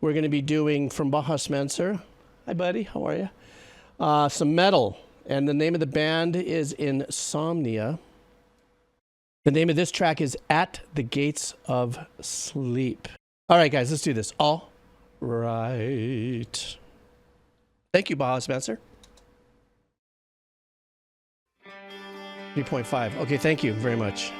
we're going to be doing from Baja Spencer. Hi, buddy. How are you? Some metal. And the name of the band is Insomnia. The name of this track is At the Gates of Sleep. All right, guys, let's do this. All right. Thank you, Baja Spencer. 3.5. Okay, thank you very much.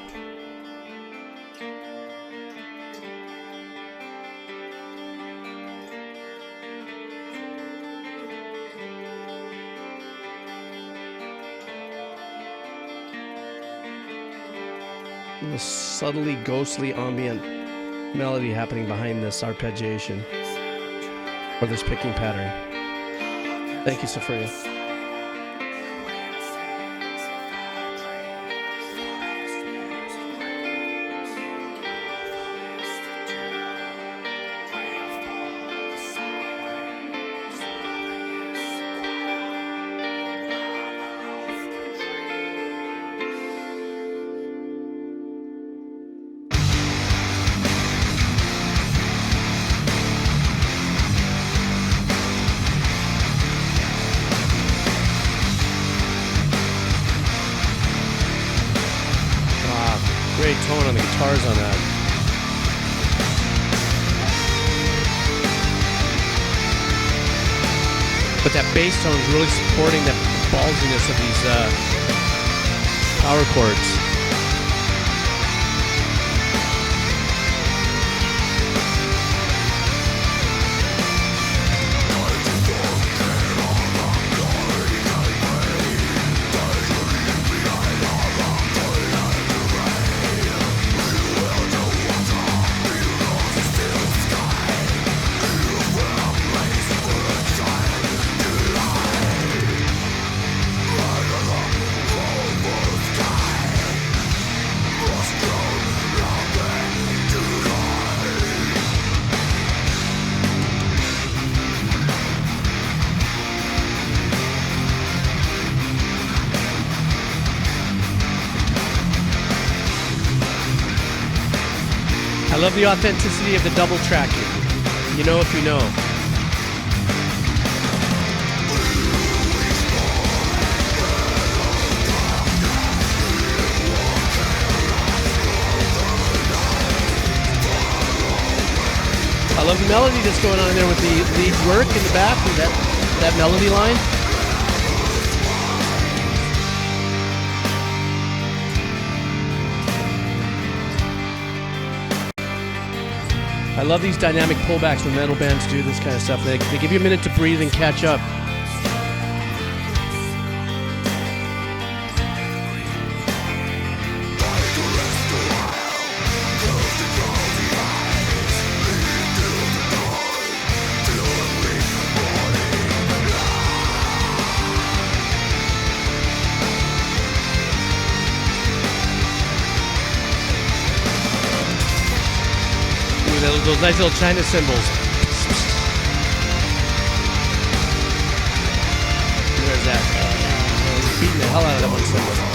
A subtly ghostly ambient melody happening behind this arpeggiation or this picking pattern. Thank you, Sophia. Great tone on the guitars on that. But that bass tone is really supporting the ballsiness of these power chords. I love the authenticity of the double tracking. You know if you know. I love the melody that's going on there with the lead work in the back, and that melody line. I love these dynamic pullbacks when metal bands do this kind of stuff. They give you a minute to breathe and catch up. Those nice little China cymbals. There's that. Beating the hell out of that one cymbal.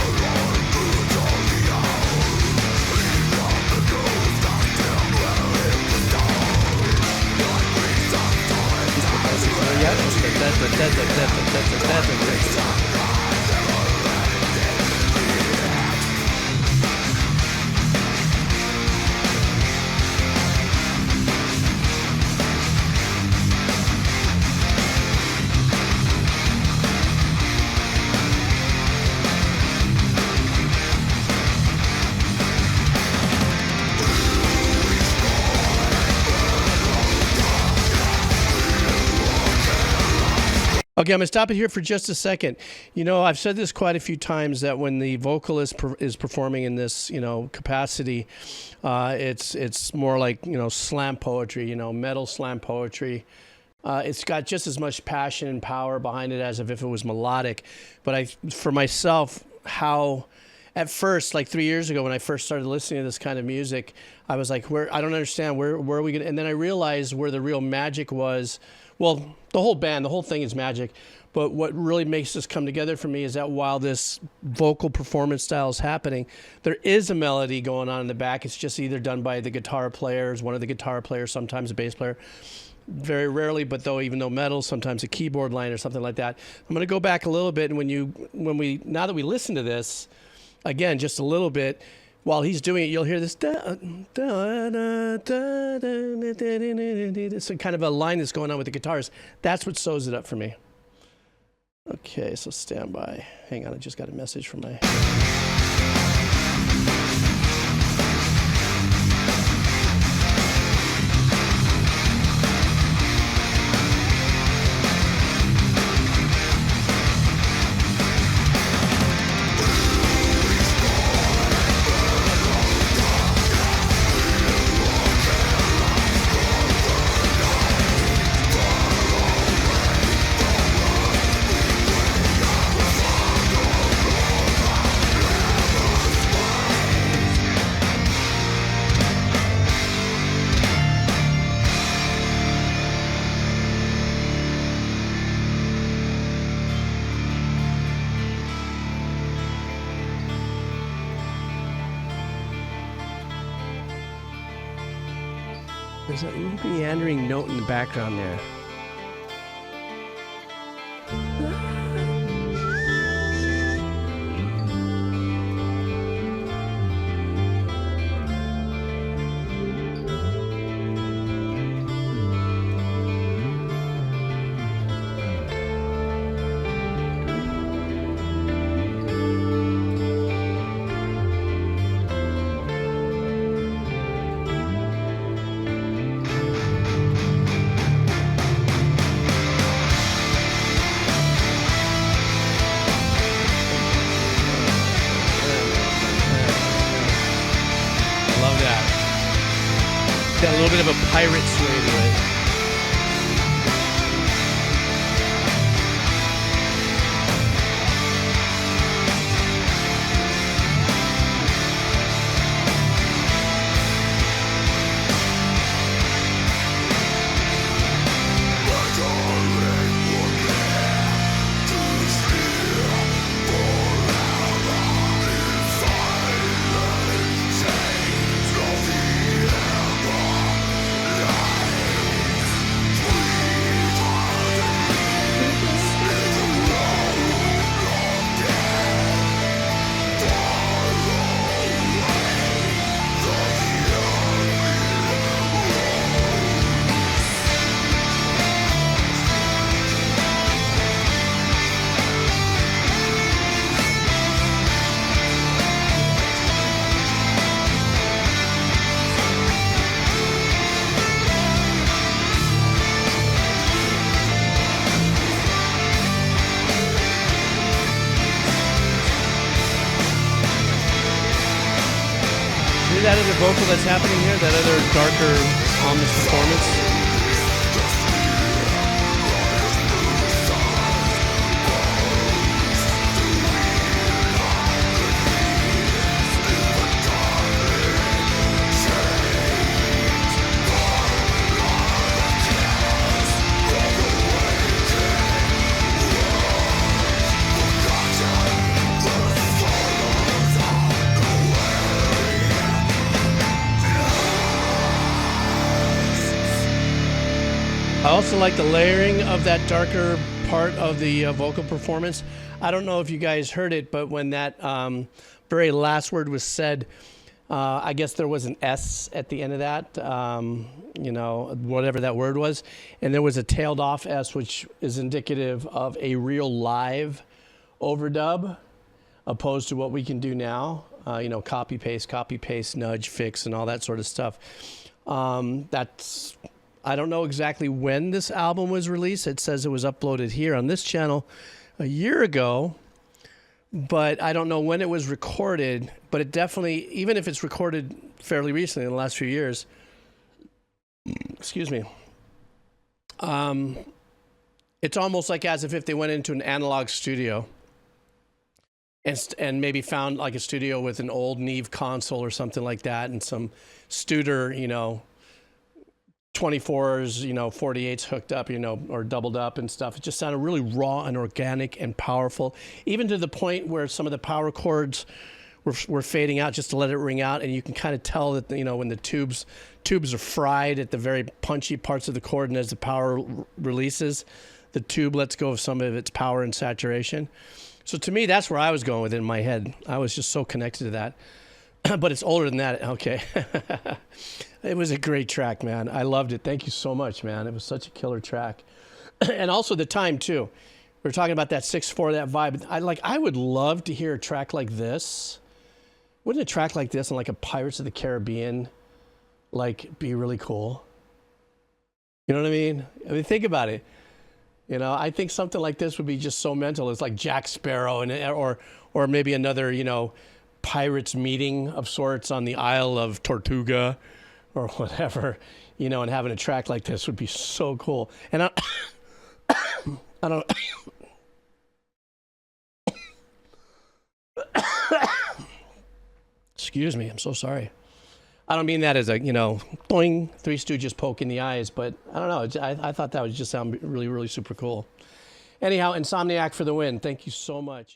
Okay, I'm going to stop it here for just a second. You know, I've said this quite a few times that when the vocalist is performing in this, capacity, it's more like, slam poetry, metal slam poetry. It's got just as much passion and power behind it as if it was melodic. But for myself, at first, like 3 years ago when I first started listening to this kind of music, I was like, I don't understand, where are we going to, and then I realized where the real magic was. Well, the whole band, the whole thing is magic. But what really makes this come together for me is that while this vocal performance style is happening, there is a melody going on in the back. It's just either done by the guitar players, one of the guitar players, sometimes a bass player. very rarely, but even though metal, sometimes a keyboard line or something like that. I'm going to go back a little bit, and now that we listen to this again, just a little bit, while he's doing it, you'll hear this it's kind of a line that's going on with the guitars. That's what sews it up for me. Okay, so stand by. Hang on, I just got a message from my... There's a little meandering note in the background there. Got a little bit of a pirate sway to it. That other vocal that's happening here, that other darker, ominous performance. I also like the layering of that darker part of the vocal performance. I don't know if you guys heard it, but when that very last word was said, I guess there was an S at the end of that, you know, whatever that word was. And there was a tailed off S, which is indicative of a real live overdub, opposed to what we can do now, you know, copy, paste, nudge, fix, and all that sort of stuff. I don't know exactly when this album was released. It says it was uploaded here on this channel a year ago, but I don't know when it was recorded. But it definitely, even if it's recorded fairly recently in the last few years, excuse me, it's almost like as if they went into an analog studio and maybe found like a studio with an old Neve console or something like that, and some Studer, you know, 24s, you know, 48s hooked up, you know, or doubled up and stuff. It just sounded really raw and organic and powerful, even to the point where some of the power chords were fading out just to let it ring out, and you can kind of tell that when the tubes are fried at the very punchy parts of the chord, and as the power releases, the tube lets go of some of its power and saturation. So to me, that's where I was going with it in my head. I was just so connected to that. But it's older than that. Okay. It was a great track, man. I loved it. Thank you so much, man. It was such a killer track. And also the time, too. We were talking about that 6/4, that vibe. I would love to hear a track like this. Wouldn't a track like this on like a Pirates of the Caribbean be really cool? You know what I mean? I mean, think about it. I think something like this would be just so mental. It's like Jack Sparrow or maybe another, pirates meeting of sorts on the Isle of Tortuga or whatever, and having a track like this would be so cool. And I don't excuse me, I'm so sorry. I don't mean that as a, boing, Three Stooges poke in the eyes, but I don't know. I thought that would just sound really, really super cool. Anyhow, Insomniac for the win. Thank you so much.